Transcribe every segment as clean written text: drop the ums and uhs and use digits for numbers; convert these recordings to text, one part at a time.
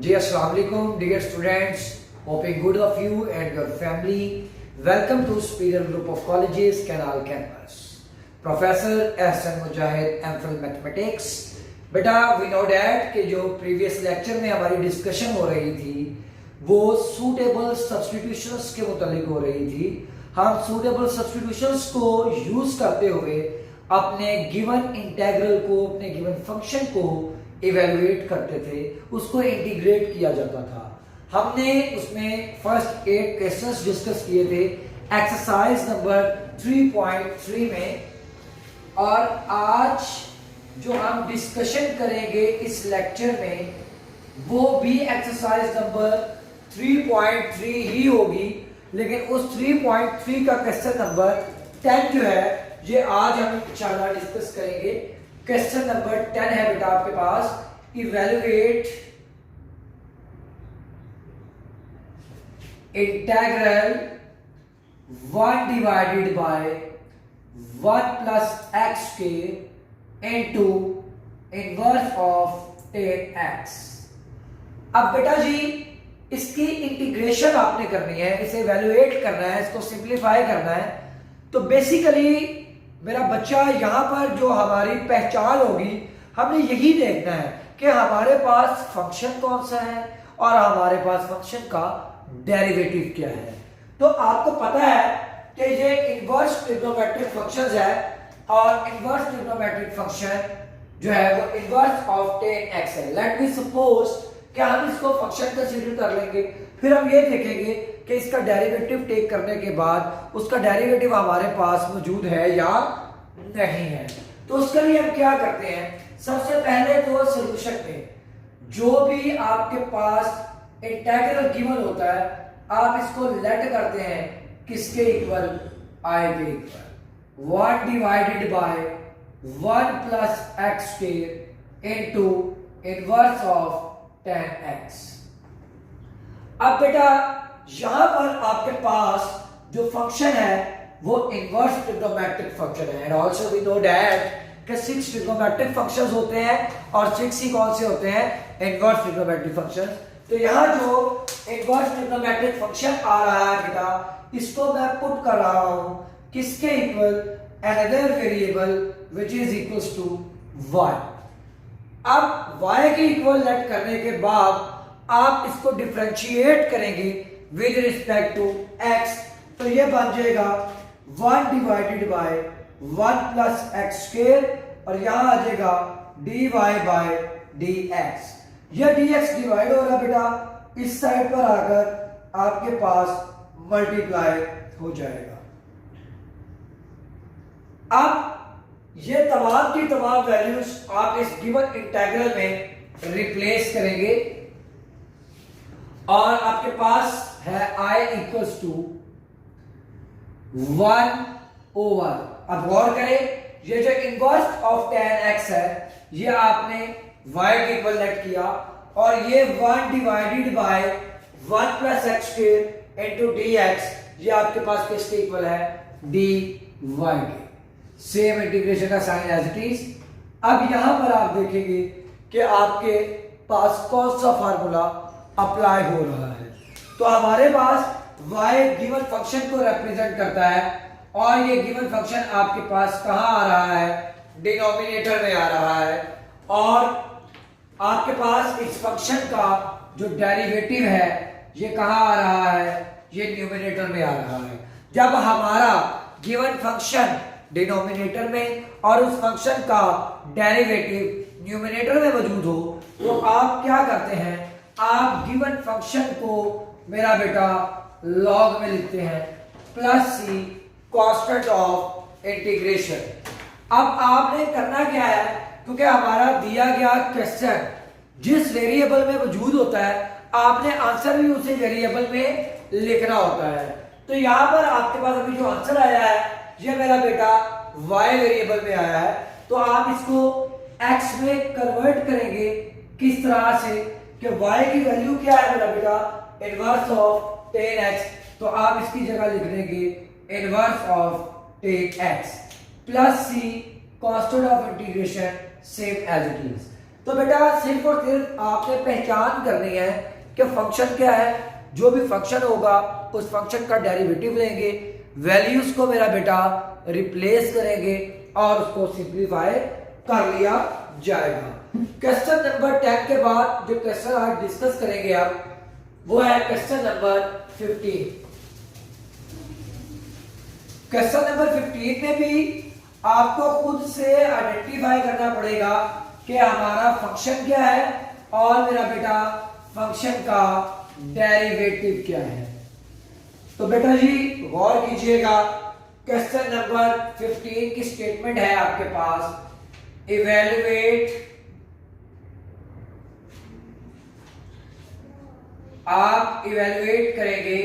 जी अस्सलाम वालेकुम dear students, hoping good of you and your family. Welcome to Superior Group of Colleges Canal Campus. Professor Ehsan Mujahid, MPhil mathematics. बेटा we know that कि जो previous lecture में हमारी discussion हो रही थी वो सूटेबल सब्स्टिट्यूशंस के मुतालिक हो रही थी। हम सूटेबल सब्स्टिट्यूशंस को यूज करते हुए अपने गिवन इंटीग्रल को, अपने गिवन फंक्शन को इवेलुएट करते थे, उसको इंटीग्रेट किया जाता था। हमने उसमें फर्स्ट 8 क्वेश्चंस डिस्कस किए थे एक्सरसाइज नंबर 3.3 में, और आज जो हम डिस्कशन करेंगे इस लेक्चर में वो भी एक्सरसाइज नंबर 3.3 ही होगी, लेकिन उस 3.3 का क्वेश्चन नंबर 10 जो है ये आज हम इंशाल्लाह डिस्कस करेंगे। क्वेश्चन नंबर 10 है बेटा आपके पास, evaluate integral 1 divided by 1 plus x के इनटू इनवर्स ऑफ 10x। अब बेटा जी इसकी इंटीग्रेशन आपने करनी है, इसे इवेलुएट करना है, इसको सिंप्लीफाई करना है। तो बेसिकली मेरा बच्चा यहाँ पर जो हमारी पहचान होगी, हमने यही देखना है कि हमारे पास फंक्शन कौन सा है और हमारे पास फंक्शन का डेरिवेटिव क्या है। तो आपको पता है कि ये इनवर्स ट्रिग्नोमेट्रिक फंक्शंस है, और इनवर्स ट्रिग्नोमेट्रिक फंक्शन जो है वो इनवर्स ऑफ 10x है। लेट मी सपोज कि हम इसको फंक्शन कंसीडर कर लेंगे, फिर हम ये देखेंगे कि इसका डेरिवेटिव टेक करने के बाद उसका डेरिवेटिव हमारे पास मौजूद है या नहीं है। तो उसके लिए हम क्या करते हैं, सबसे पहले तो सॉल्यूशन में जो भी आपके पास इंटीग्रल गिवन होता है आप इसको लेट करते हैं किसके इक्वल, i के equal. 1 divided by 1 plus x के इनटू इनवर्स ऑफ 10x। अब बेटा यहां पर आपके पास जो फंक्शन है वो इनवर्स ट्रिग्नोमेट्रिक फंक्शन है, and also we know that कि 6 ट्रिग्नोमेट्रिक फंक्शंस होते हैं, और 6 ही कौन से होते हैं, इनवर्स ट्रिग्नोमेट्रिक फंक्शंस। तो यहां जो इनवर्स ट्रिग्नोमेट्रिक फंक्शन आ रहा है बेटा, इसको मैं पुट कर रहा हूं किसके equal, another variable which is equals to 1। अब y के इक्वल लेट करने के बाद आप इसको डिफरेंशिएट करेंगे विद रिस्पेक्ट टू x, तो ये बन जाएगा 1 divided by 1 plus x square, और यहां आ जाएगा dy बाय dx। यह dx डिवाइड हो रहा बेटा, इस साइड पर आकर आपके पास मल्टीप्लाई हो जाएगा। अब ये तमाम की तमाम वैल्यूज आप इस गिवन इंटीग्रल में रिप्लेस करेंगे, और आपके पास है i इक्वल्स टू 1 ओवर। अब गौर करें, ये जो इनवर्स ऑफ 10x है ये आपने y के इक्वल लेट किया, और ये 1 divided by 1 plus x square into dx, ये आपके पास किसके इक्वल है, dy के। सेम इंटीग्रेशन का साइन एज इट इज। अब यहां पर आप देखेंगे कि आपके पास कौन सा फार्मूला अप्लाई हो रहा है। तो हमारे पास y गिवन फंक्शन को रिप्रेजेंट करता है, और ये गिवन फंक्शन आपके पास कहां आ रहा है, डिनोमिनेटर में आ रहा है, और आपके पास इस फंक्शन का जो डेरिवेटिव है ये कहां आ रहा है, ये न्यूमरेटर में आ रहा है। जब हमारा गिवन फंक्शन डिनोमिनेटर में और उस फंक्शन का डेरिवेटिव न्यूमरेटर में मौजूद हो, तो आप क्या करते हैं, आप गिवन फंक्शन को मेरा बेटा लॉग में लिखते हैं plus c constant of integration. अब आपने करना क्या है, क्योंकि हमारा दिया गया क्वेश्चन जिस वेरिएबल में मौजूद होता है आपने आंसर भी उसी वेरिएबल में लिखना होता है। तो यहां पर आपके पास अभी जो आंसर आया है ये मेरा बेटा y वेरिएबल में आया है, तो आप इसको x में कन्वर्ट करेंगे किस तरह से कि y की वैल्यू क्या है मेरा बेटा, इनवर्स ऑफ 10x। तो आप इसकी जगह लिख देंगे inverse of 10x plus c constant of integration same as it is. तो बेटा सिर्फ और सिर्फ आपने पहचान करनी है कि फंक्शन क्या है। जो भी फंक्शन होगा उस फंक्शन का डेरिवेटिव लेंगे, वैल्यूज को मेरा बेटा रिप्लेस करेंगे और उसको सिंप्लीफाई कर लिया जाएगा। क्वेश्चन नंबर 10 के बाद जो क्वेश्चन आज डिस्कस करेंगे आप वो है क्वेश्चन नंबर 15। क्वेश्चन नंबर 15 में भी आपको खुद से आइडेंटिफाई करना पड़ेगा कि हमारा फंक्शन क्या है और मेरा बेटा फंक्शन का डेरिवेटिव क्या है। तो बेटा जी गौर कीजिएगा, क्वेश्चन नंबर 15 की स्टेटमेंट है आपके पास, इवेल्युएट, आप इवेल्युएट करेंगे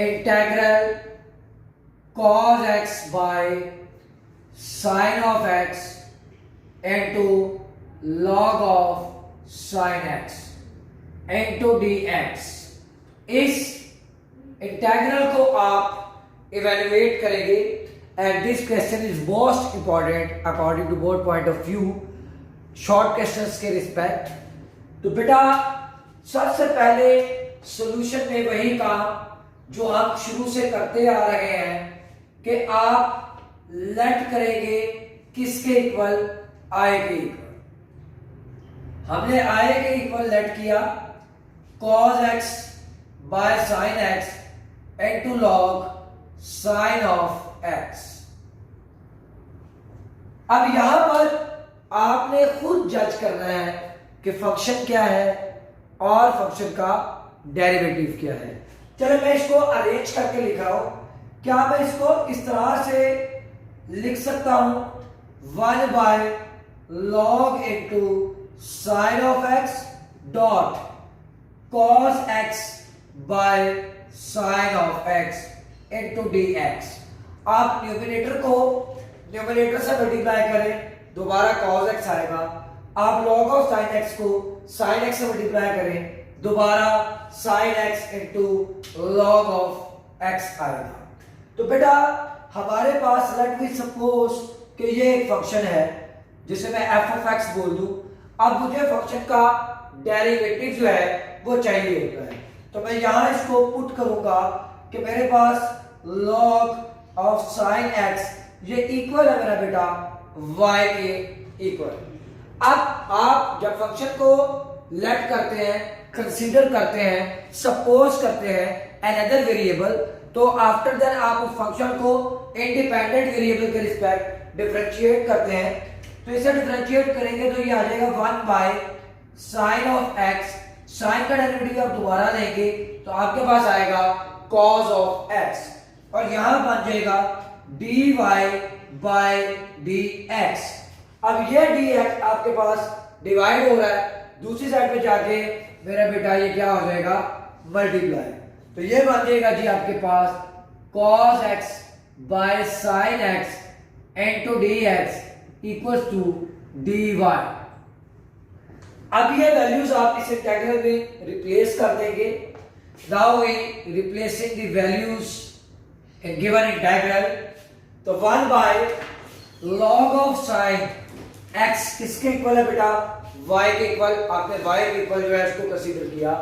integral cos x by sin of x into log of sin x into dx। इस इंटेग्रल को आप इवेल्युएट करेंगे and this question is most important according to both point of view, short questions के respect. तो बेटा सबसे पहले solution में वही काम जो हम शुरू से करते आ रहे हैं कि आप लेट करेंगे किसके इक्वल, आई के इक्वल। हमने आई के इक्वल लेट किया cos x by sin x into log sin of x। अब यहां पर आपने खुद जज करना है कि फंक्शन क्या है और फंक्शन का डेरिवेटिव क्या है। चलो मैं इसको अरेंज करके लिख रहा हूं। क्या मैं इसको इस तरह से लिख सकता हूं, 1 by log into sine of x dot cos x bye sine of x into dx। आप न्यूमरेटर को न्यूमरेटर से मल्टीप्लाई करें, दोबारा cos x आएगा। आप log ऑफ sin x को sin x से मल्टीप्लाई करें, दोबारा sin x into log of x आएगा। तो बेटा हमारे पास लेट मी सपोज कि ये एक फंक्शन है जिसे मैं f ऑफ x बोल दूं। अब मुझे फंक्शन का डेरिवेटिव जो है वो चाहिए होता है, तो मैं यहां इसको पुट करूंगा कि मेरे पास log ऑफ sin x ये इक्वल है मेरा बेटा y के इक्वल। अब आप जब फंक्शन को लेट करते हैं, कंसीडर करते हैं, सपोज करते हैं अनदर वेरिएबल, तो आफ्टर दैट आप उस फंक्शन को इंडिपेंडेंट वेरिएबल के रिस्पेक्ट डिफरेंशिएट करते हैं। तो इसे डिफरेंशिएट करेंगे तो ये आ जाएगा 1 by sine of x। Sine का डेरिवेटिव आप दोबारा लेंगे तो आपके पास आएगा cos ऑफ x और यहां बन जाएगा dy बाय dx। अब ये dx आपके पास डिवाइड हो रहा है, दूसरी साइड पे जाके मेरा बेटा ये क्या हो जाएगा, मल्टीप्लाई। तो ये बन जाएगा जी आपके पास cos x by sin x into dx equals to dy। अब ये वैल्यूज आप इस इंटीग्रल में रिप्लेस कर देंगे। Now we replacing the values in given integral. तो 1 by log of sin x किसके इक्वल है बेटा, y के इक्वल। आपने y के इक्वल जो है इसको कंसीडर किया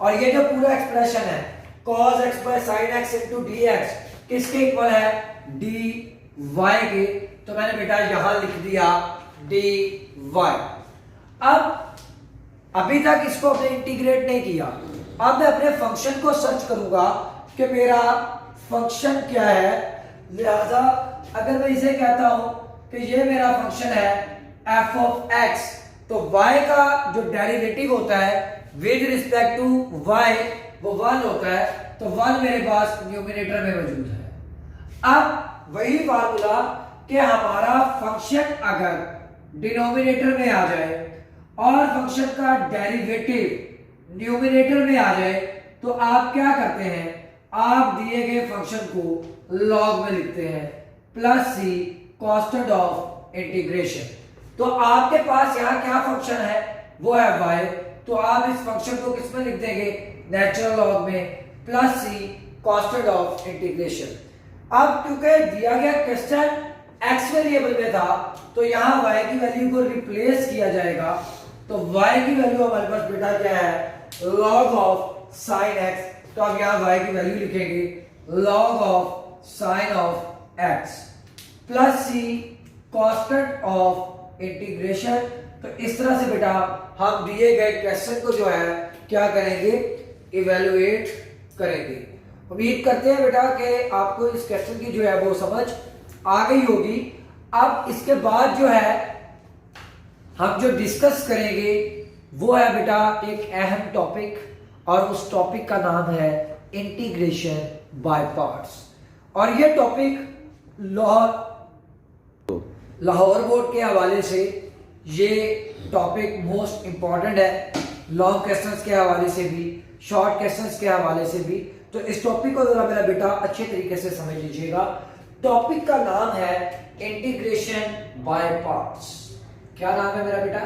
और ये जो पूरा एक्सप्रेशन है cos x by sin x into dx किसके इक्वल है, dy के। तो मैंने बेटा यहां लिख दिया dy। अब अभी तक इसको अपने इंटीग्रेट नहीं किया, अब मैं अपने फंक्शन को सर्च करूंगा कि मेरा फंक्शन क्या है। लिहाजा अगर मैं इसे कहता हूं कि ये मेरा फंक्शन है f ऑफ x, तो y का जो डेरिवेटिव होता है विद रिस्पेक्ट टू y वो 1 होता है, तो 1 मेरे पास न्यूमरेटर में मौजूद है। अब वही फार्मूला कि हमारा फंक्शन अगर डिनोमिनेटर में आ जाए और फंक्शन का डेरिवेटिव न्यूमरेटर में आ जाए तो आप क्या करते हैं, आप दिए गए फंक्शन को लॉग में लिखते हैं plus C constant of integration. तो आपके पास यहाँ क्या फंक्शन है, वो है y। तो आप इस फंक्शन को किस में लिख देंगे, नेचुरल लॉग में plus C constant of integration. अब क्योंकि दिया गया क्वेश्चन x वेरिएबल में था तो यहाँ y की वैल्यू को रिप्लेस किया जाएगा, तो y की वैल्यू हमारे पास बेटा क्या है, log ऑफ sin x। तो अब यहाँ y की वैल्यू लिखेंगे log of sin of x plus c constant of integration. तो इस तरह से बेटा हम दिए गए क्वेश्चन को जो है क्या करेंगे, इवेलुएट करेंगे। उम्मीद करते हैं बेटा कि आपको इस क्वेश्चन की जो है वो समझ आ गई होगी। अब इसके बाद जो है हम जो डिस्कस करेंगे वो है बेटा एक अहम टॉपिक, और उस टॉपिक का नाम है इंटीग्रेशन बाय पार्ट्स। और ये टॉपिक लाहौर बोर्ड के हवाले से ये टॉपिक मोस्ट इंपॉर्टेंट है, लॉन्ग क्वेश्चंस के हवाले से भी, शॉर्ट क्वेश्चंस के हवाले से भी। तो इस टॉपिक को जरा मेरा बेटा अच्छे तरीके से समझ लीजिएगा। टॉपिक का नाम है इंटीग्रेशन बाय पार्ट्स। क्या नाम है मेरा बेटा,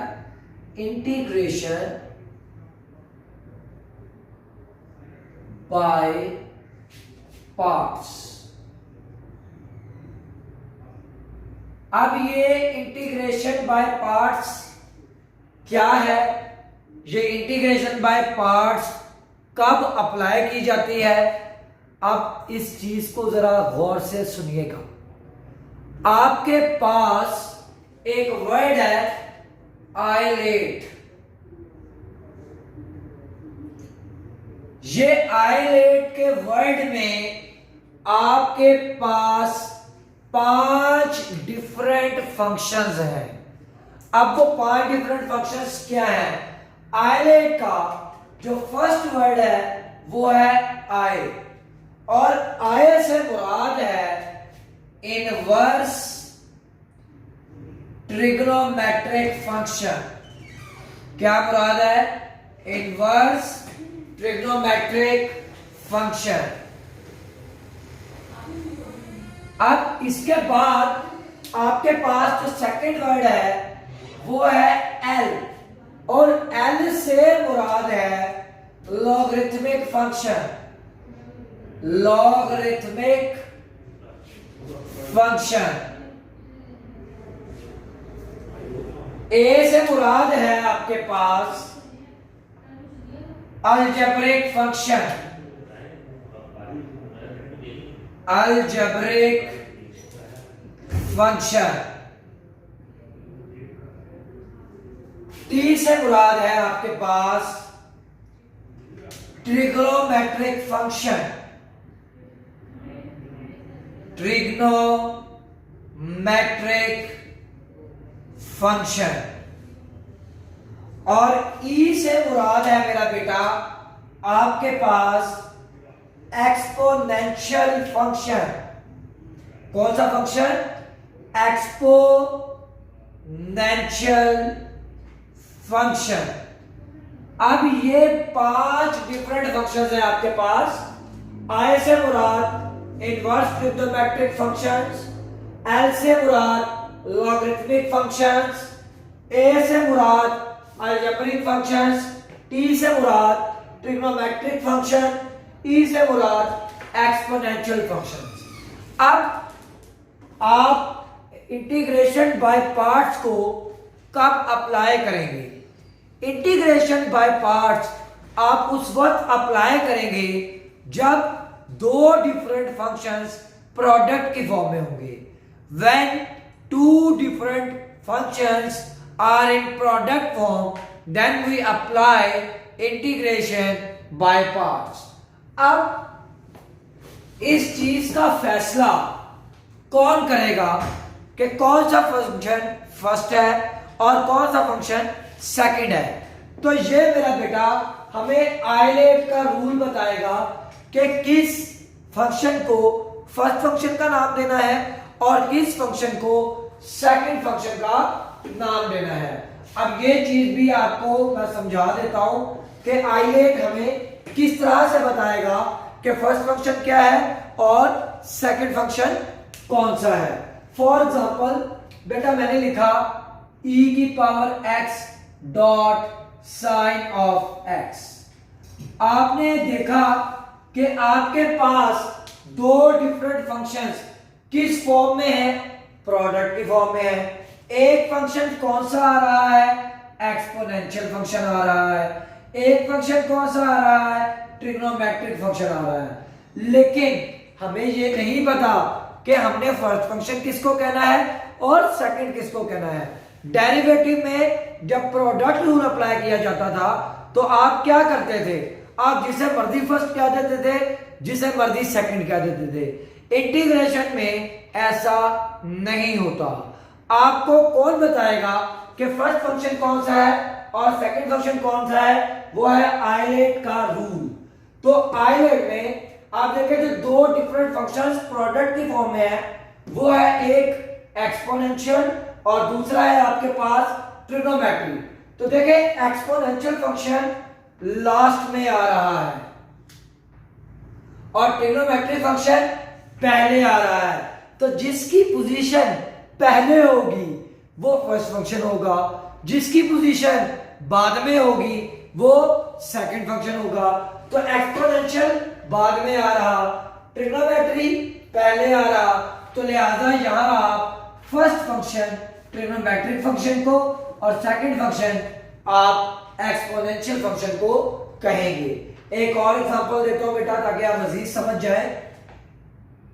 इंटीग्रेशन बाय पार्ट्स। अब ये इंटीग्रेशन बाय पार्ट्स क्या है, ये इंटीग्रेशन बाय पार्ट्स कब अप्लाई की जाती है, अब इस चीज को जरा गौर से सुनिएगा। आपके पास एक वर्ड है आइलेट। ये आइलेट के वर्ड में आपके पास 5 डिफरेंट फंक्शंस हैं। अब वो 5 डिफरेंट फंक्शंस क्या हैं? आइलेट का जो फर्स्ट वर्ड है वो है आई, और आई से मुराद है इनवर्स ट्रिग्नोमेट्रिक फंक्शन। क्या मुराद है? Inverse trigonometric function. अब इसके बाद आपके पास जो सेकंड वर्ड है वो है एल, और एल से मुराद है logarithmic function. Logarithmic function. A से मुराद है आपके पास algebraic function. Algebraic function. T से मुराद है आपके पास ट्रिग्नोमेट्रिक फंक्शन। Trigonometric function. और ई से मुराद है मेरा बेटा आपके पास एक्सपोनेंशियल फंक्शन। कौन सा फंक्शन? Exponential function. अब ये 5 डिफरेंट फंक्शंस हैं आपके पास। आई से मुराद इनवर्स ट्रिग्नोमेट्रिक फंक्शंस, एल से मुराद लॉगरिथमिक फंक्शंस, ए से मुराद अलजेब्रिक फंक्शंस, टी से मुराद ट्रिग्नोमेट्रिक फंक्शन, ई से मुराद एक्सपोनेंशियल फंक्शंस। अब आप इंटीग्रेशन बाय पार्ट्स को कब अप्लाई करेंगे? इंटीग्रेशन बाय पार्ट्स आप उस वक्त अप्लाई करेंगे जब 2 डिफरेंट फंक्शंस प्रोडक्ट की फॉर्म में होंगे। When 2 different functions are in product form, then we apply integration by parts. अब इस चीज का फैसला कौन करेगा कि कौन सा फंक्शन फर्स्ट है और कौन सा फंक्शन सेकंड है? तो ये मेरा बेटा हमें आइलेट का रूल बताएगा कि किस फंक्शन को फर्स्ट फंक्शन का नाम देना है और किस फंक्शन को सेकंड फंक्शन का नाम देना है। अब ये चीज भी आपको मैं समझा देता हूं कि आइलेट हमें किस तरह से बताएगा कि फर्स्ट फंक्शन क्या है और सेकंड फंक्शन कौन सा है। फॉर एग्जाम्पल बेटा मैंने लिखा e की power x dot sine of x। आपने देखा कि आपके पास 2 डिफरेंट फंक्शंस किस फॉर्म में है? प्रोडक्ट की फॉर्म में है। एक फंक्शन कौन सा आ रहा है, एक्सपोनेंशियल फंक्शन आ रहा है। एक फंक्शन कौन सा आ रहा है, ट्रिग्नोमेट्रिक फंक्शन आ रहा है। लेकिन हमें ये नहीं पता कि हमने फर्स्ट फंक्शन किसको कहना है और सेकंड किसको कहना है। डेरिवेटिव में जब प्रोडक्ट रूल अप्लाई किया जाता था तो आप क्या करते थे, आप जिसे मर्जी फर्स्ट कह देते थे, जिसे मर्जी सेकंड कह देते थे। इंटीग्रेशन में ऐसा नहीं होता। आपको कौन बताएगा कि फर्स्ट फंक्शन कौन सा है और सेकंड फंक्शन कौन सा है, वो है आइलेट का रूल। तो आइलेट में आप देखें तो दो डिफरेंट फंक्शंस प्रोडक्ट की फॉर्म में है, वो है एक एक्सपोनेंशियल और दूसरा है आपके पास ट्रिग्नोमेट्री। तो देखें एक्सपोनेंशियल फंक्शन लास्ट में आ रहा है और ट्रिग्नोमेट्री फंक्शन पहले आ रहा है। तो जिसकी पोजीशन पहले होगी वो फर्स्ट फंक्शन होगा, जिसकी पोजीशन बाद में होगी वो सेकंड फंक्शन होगा। तो एक्सपोनेंशियल बाद में आ रहा, ट्रिग्नोमेट्री पहले आ रहा, तो लिहाजा यहां आप फर्स्ट फंक्शन ट्रिग्नोमेट्रिक फंक्शन को और सेकंड फंक्शन आप एक्सपोनेंशियल फंक्शन को कहेंगे। एक और एग्जांपल देता हूं बेटा ताकि आप मजीद समझ जाए।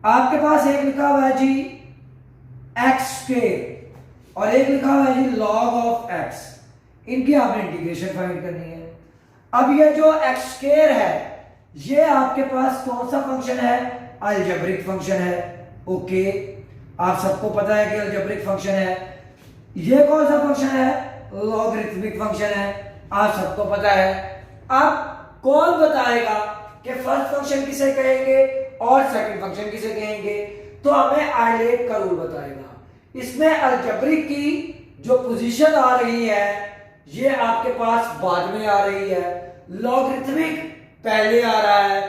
आपके पास एक लिखा हुआ है जी एक्स स्क्वायर और एक लिखा हुआ है जी लॉग ऑफ एक्स। इनकी आपने इंटीग्रेशन फाइंड करनी है। अब ये जो एक्स स्क्वायर है ये आपके पास कौन सा फंक्शन है, अलजेब्रिक फंक्शन है। ओके, आप सबको पता है कि अलजेब्रिक फंक्शन है। ये कौन सा फंक्शन है, लॉगरिथमिक फंक्शन है, आप सबको पता है। अब कौन बताएगा कि फर्स्ट फंक्शन किसे कहेंगे और सेकंड फंक्शन किसे कहेंगे, तो हमें आइलेट का रूल बताएगा। इसमें अलजेब्रिक की जो पोजीशन आ रही है ये आपके पास बाद में आ रही है, लॉगरिथमिक पहले आ रहा है,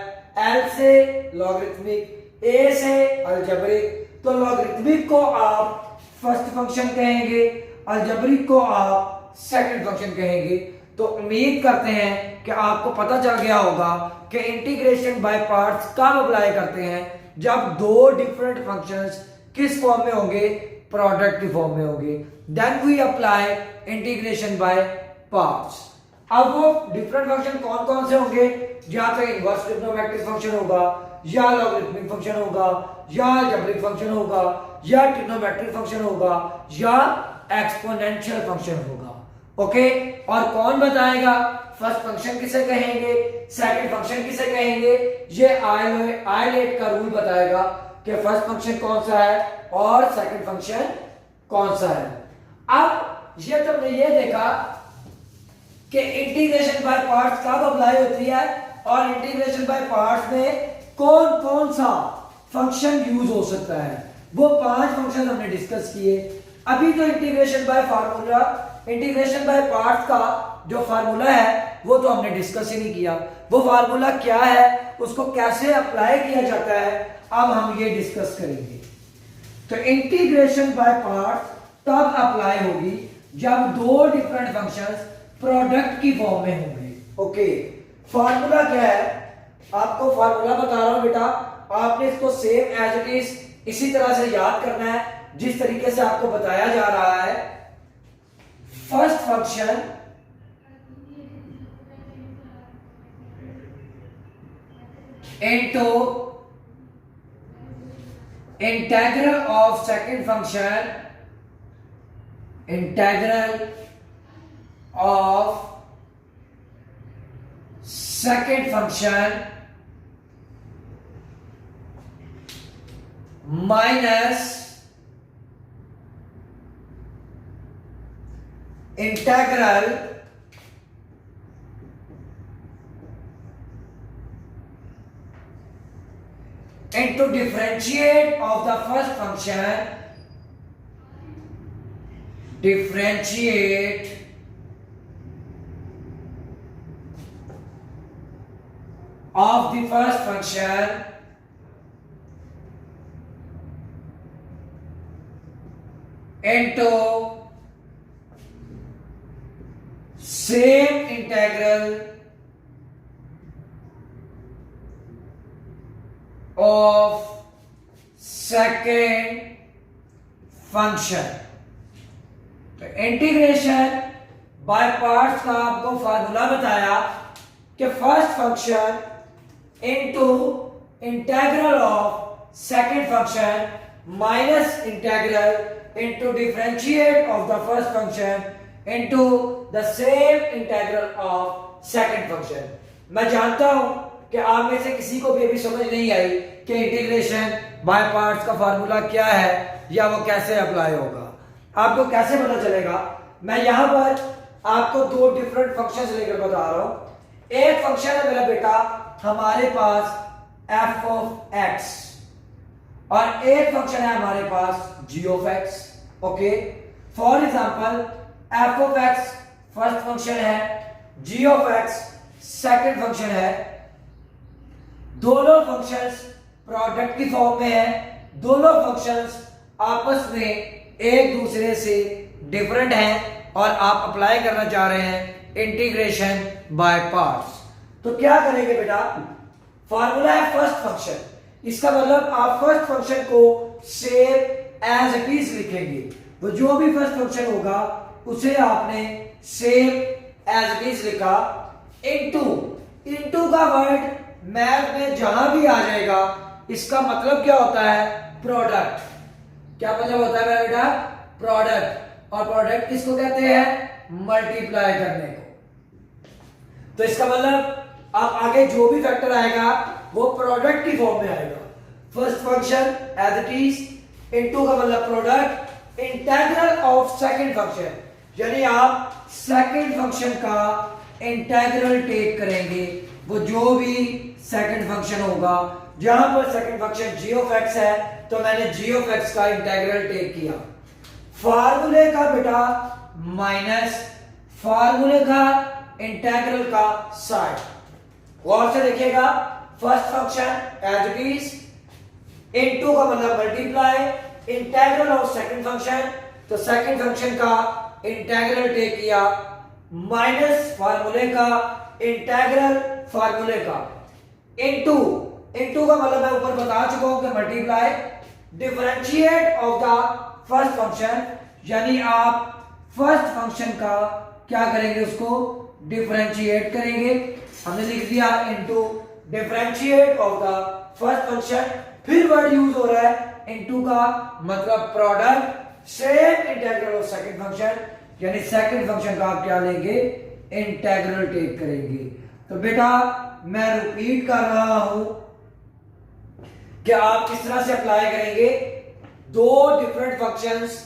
एल से लॉगरिथमिक, ए से अलजेब्रिक। तो लॉगरिथमिक को आप फर्स्ट फंक्शन कहेंगे, अलजेब्रिक को आप सेकंड फंक्शन कहेंगे। तो उम्मीद करते हैं कि आपको पता चल गया होगा कि इंटीग्रेशन बाय पार्ट्स कब अप्लाई करते हैं, जब दो डिफरेंट फंक्शंस किस फॉर्म में होंगे, प्रोडक्ट की फॉर्म में होंगे। Then we apply integration by parts. अब वो डिफरेंट फंक्शन कौन कौन से होंगे, या तो इनवर्स ट्रिग्नोमेट्रिक फंक्शन होगा, या लॉगरिथमिक फंक्शन होगा, या अलजेब्रिक फंक्शन होगा, या ट्रिग्नोमेट्रिक फंक्शन होगा, या एक्सपोनेंशियल फंक्शन होगा। ओके, और कौन बताएगा फर्स्ट फंक्शन किसे कहेंगे, सेकंड फंक्शन किसे कहेंगे, ये आइलेट का रूल बताएगा कि फर्स्ट फंक्शन कौन सा है और सेकंड फंक्शन कौन सा है। अब ये तुमने ये देखा कि इंटीग्रेशन बाय पार्ट्स कब अप्लाई होती है और इंटीग्रेशन बाय पार्ट्स में कौन कौन सा फंक्शन यूज हो सकता है। वो 5 फंक्शन हमने डिस्कस किए। अभी तो integration by formula, integration by parts का जो फार्मूला है वो तो हमने डिस्कस ही नहीं किया। वो फार्मूला क्या है, उसको कैसे अप्लाई किया जाता है, अब हम ये डिस्कस करेंगे। तो इंटीग्रेशन बाय पार्ट्स तब अप्लाई होगी जब दो डिफरेंट फंक्शंस प्रोडक्ट की फॉर्म में होंगे। ओके, फार्मूला क्या है, आपको फार्मूला बता रहा हूं बेटा, आपने इसको सेम एज इट इज इसी तरह से याद करना है जिस तरीके से आपको बताया जा रहा है। First function into integral of second function, integral of second function minus integral into differentiate of the first function, differentiate of the first function into same integral of second function. तो इंटीग्रेशन बाय पार्ट्स का आपको formula बताया कि first function into integral of second function minus integral into differentiate of the first function into the same integral of second function. मैं जानता हूं कि आप में से किसी को भी अभी समझ नहीं आई कि इंटीग्रेशन बाय पार्ट्स का फार्मूला क्या है या वो कैसे अप्लाई होगा। आपको कैसे पता चलेगा? मैं यहां पर आपको दो डिफरेंट फंक्शंस लेकर बता रहा हूं। एक फंक्शन है मेरा बेटा हमारे पास f ऑफ x और एक फंक्शन है हमारे पास g of x। Okay, for example f of x first function है, g of x second function है। दोनों फंक्शंस प्रोडक्ट की फॉर्म में है, दोनों फंक्शंस आपस में एक दूसरे से डिफरेंट हैं और आप अप्लाई करना चाह रहे हैं इंटीग्रेशन बाय पार्ट्स। तो क्या करेंगे बेटा? फार्मूला है फर्स्ट फंक्शन, इसका मतलब आप फर्स्ट फंक्शन को सेम एज इट इज लिखेंगे। तो जो भी फर्स्ट फंक्शन होगा उसे आपने सेम एज इट इज लिखा। इनटू का वर्ड मैथ में जहां भी आ जाएगा इसका मतलब क्या होता है? प्रोडक्ट। क्या मतलब होता है मेरा बेटा? प्रोडक्ट। और प्रोडक्ट किसको कहते हैं? मल्टीप्लाई करने को। तो इसका मतलब अब आगे जो भी फैक्टर आएगा वो प्रोडक्ट की फॉर्म में आएगा। First function as it is, into का मतलब product, integral of second function, यानी आप सेकंड फंक्शन का इंटीग्रल टेक करेंगे। वो जो भी सेकंड फंक्शन होगा, जहां पर second function g of x है तो मैंने g ऑफ x का इंटीग्रल टेक किया। फार्मूले का बेटा माइनस फार्मूले का इंटीग्रल का साइन। गौर से देखिएगा, first function as it is, into का मतलब multiply, integral of second function, तो सेकंड फंक्शन का इंटीग्रल टेक किया, माइनस फार्मूले का इंटीग्रल फार्मूले का, इनटू का मतलब मैं ऊपर बता चुका हूं कि multiply, differentiate of the first function, यानी आप फर्स्ट फंक्शन का क्या करेंगे? उसको डिफरेंशिएट करेंगे। हमने लिख दिया into differentiate of the first function. फिर वर्ड यूज हो रहा है इनटू का मतलब product, same integral of second function, यानी सेकंड फंक्शन का आप क्या लेंगे? इंटीग्रल टेक करेंगे। तो बेटा मैं रिपीट कर रहा हूं कि आप किस तरह से अप्लाई करेंगे। दो डिफरेंट फंक्शंस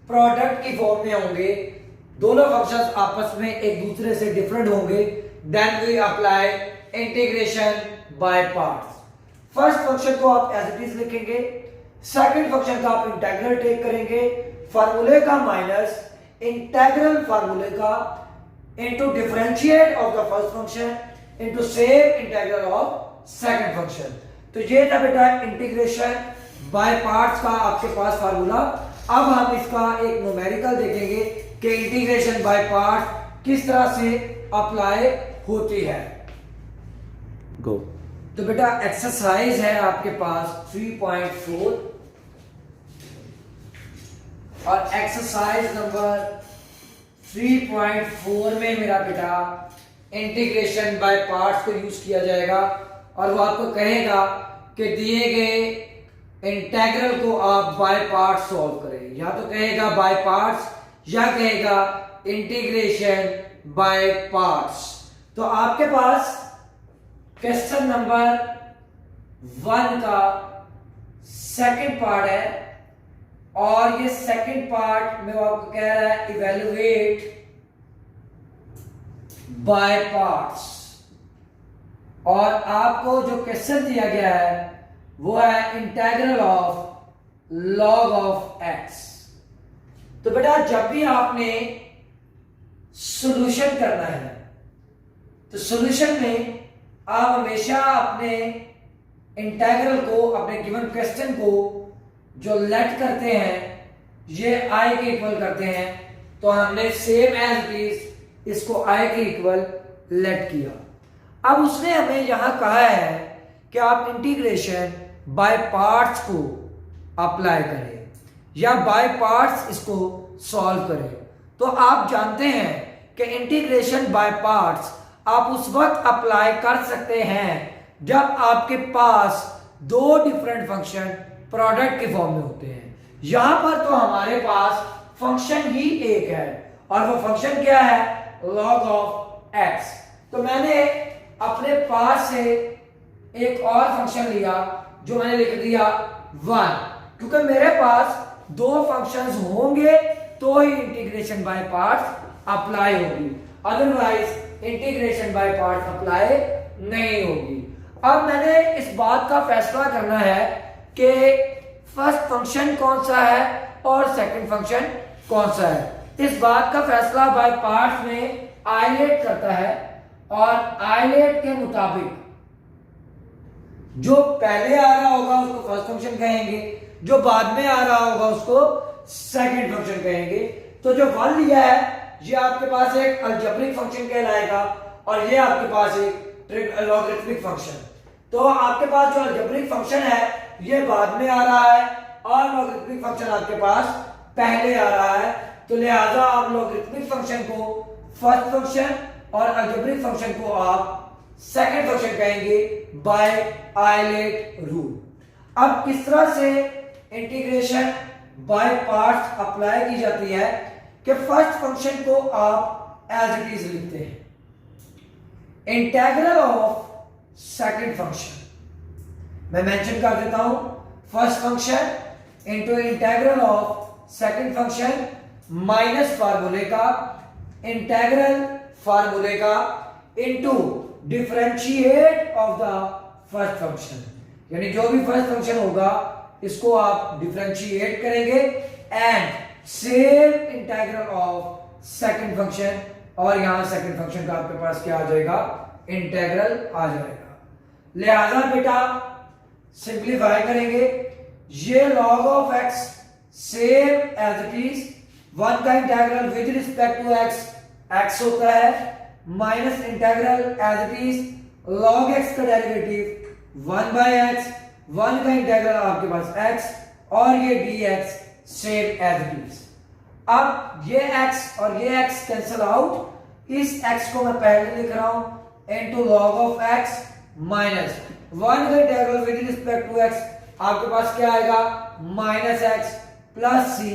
प्रोडक्ट की फॉर्म में होंगे, दोनों फंक्शंस आपस में एक दूसरे से डिफरेंट होंगे, then we apply integration by parts. First function को आप एज इट इज लिखेंगे, सेकंड फंक्शन का आप इंटीग्रल टेक करेंगे, फार्मूले का माइनस इंटीग्रल फार्मूले का into differentiate of the first function into same integral of second function. तो ये था बेटा इंटीग्रेशन बाय पार्ट्स का आपके पास फार्मूला। अब हम इसका एक न्यूमेरिकल देखेंगे कि इंटीग्रेशन बाय पार्ट्स किस तरह से अप्लाई होती है। गो। तो बेटा एक्सरसाइज है आपके पास 3.4 और एक्सरसाइज नंबर 3.4 में मेरा बेटा इंटीग्रेशन बाय पार्ट्स को यूज किया जाएगा और वो आपको कहेगा कि दिए गए इंटीग्रल को आप बाय पार्ट्स सॉल्व करें। या तो कहेगा बाय पार्ट्स या कहेगा इंटीग्रेशन बाय पार्ट्स। तो आपके पास क्वेश्चन नंबर 1 का सेकंड पार्ट है और ये सेकंड पार्ट में वो आपको कह रहा है इवेलुएट बाय पार्ट्स, और आपको जो क्वेश्चन दिया गया है वो है integral of log of x. तो बेटा जब भी आपने सॉल्यूशन करना है तो सॉल्यूशन में आप हमेशा अपने इंटीग्रल को, अपने गिवन क्वेश्चन को जो लेट करते हैं ये आई के इक्वल करते हैं, तो हमने सेम एज इट इज इसको आई के इक्वल लेट किया। अब उसने हमें यहां कहा है कि आप इंटीग्रेशन बाय पार्ट्स को अप्लाई करें। या बाय पार्ट्स इसको सॉल्व करें। तो आप जानते हैं कि इंटीग्रेशन बाय पार्ट्स आप उस वक्त अप्लाई कर सकते हैं जब आपके पास दो डिफरेंट फंक्शन प्रोडक्ट के फॉर्म में होते हैं। यहां पर तो हमारे पास फंक्शन ही एक है और वो फंक्शन क्या है, log ऑफ x। तो मैंने अपने पास से एक और फंक्शन लिया जो मैंने लिख दिया 1, क्योंकि मेरे पास दो फंक्शंस होंगे तो ही इंटीग्रेशन बाय पार्ट्स अप्लाई होगी, otherwise integration by parts apply नहीं होगी। अब मैंने इस बात का फैसला करना है कि फर्स्ट फंक्शन कौन सा है और सेकंड फंक्शन कौन सा है। इस बात का फैसला बाय पार्ट्स में आइलेट करता है और आइलेट के मुताबिक जो पहले आ रहा होगा उसको फर्स्ट फंक्शन कहेंगे, जो बाद में आ रहा होगा उसको सेकंड फंक्शन कहेंगे। तो जो 1 लिया है ये आपके पास एक अलजेब्रिक फंक्शन कहलाएगा और ये आपके पास एक लॉगरिथमिक फंक्शन। तो आपके पास जो अलजेब्रिक फंक्शन है ये बाद में आ रहा है और लॉगरिथमिक फंक्शन आपके पास पहले आ रहा है। तो लिहाजा आप लॉगरिथमिक फंक्शन को फर्स्ट फंक्शन और अलजेब्रिक फंक्शन को आप सेकंड फंक्शन कहेंगे बाय आइलेट रूल। अब किस तरह से इंटीग्रेशन बाय पार्ट्स अप्लाई की जाती है कि फर्स्ट फंक्शन को आप एज इट इज लिखते हैं, इंटीग्रल ऑफ सेकंड फंक्शन मैं मेंशन कर देता हूं, first function into integral of second function minus फार्मूले का इंटीग्रल फार्मूले का into differentiate of the first function, यानी जो भी फर्स्ट फंक्शन होगा इसको आप डिफरेंशिएट करेंगे and same integral of second function, और यहां सेकंड फंक्शन का आपके पास क्या आ जाएगा, इंटीग्रल आ जाएगा। लिहाजा बेटा सिंपलीफाई करेंगे, ये log of x same as it is, 1 का integral with respect to x होता है, minus integral as it is log x का डेरिवेटिव 1 बाय x, 1 का इंटीग्रल आपके पास x और ये dx same as it is. अब ये x और ये x कैंसिल आउट, इस x को मैं पहले लिख रहा हूं into log of x minus 1 का integral with respect to x आपके पास क्या आएगा, minus x plus c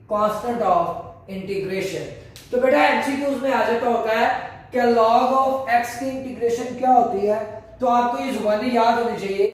constant of integration. तो बेटा एमसीक्यूज में आ जाता होता है कि log ऑफ x की इंटीग्रेशन क्या होती है, तो आपको ये जुबानी याद होनी चाहिए।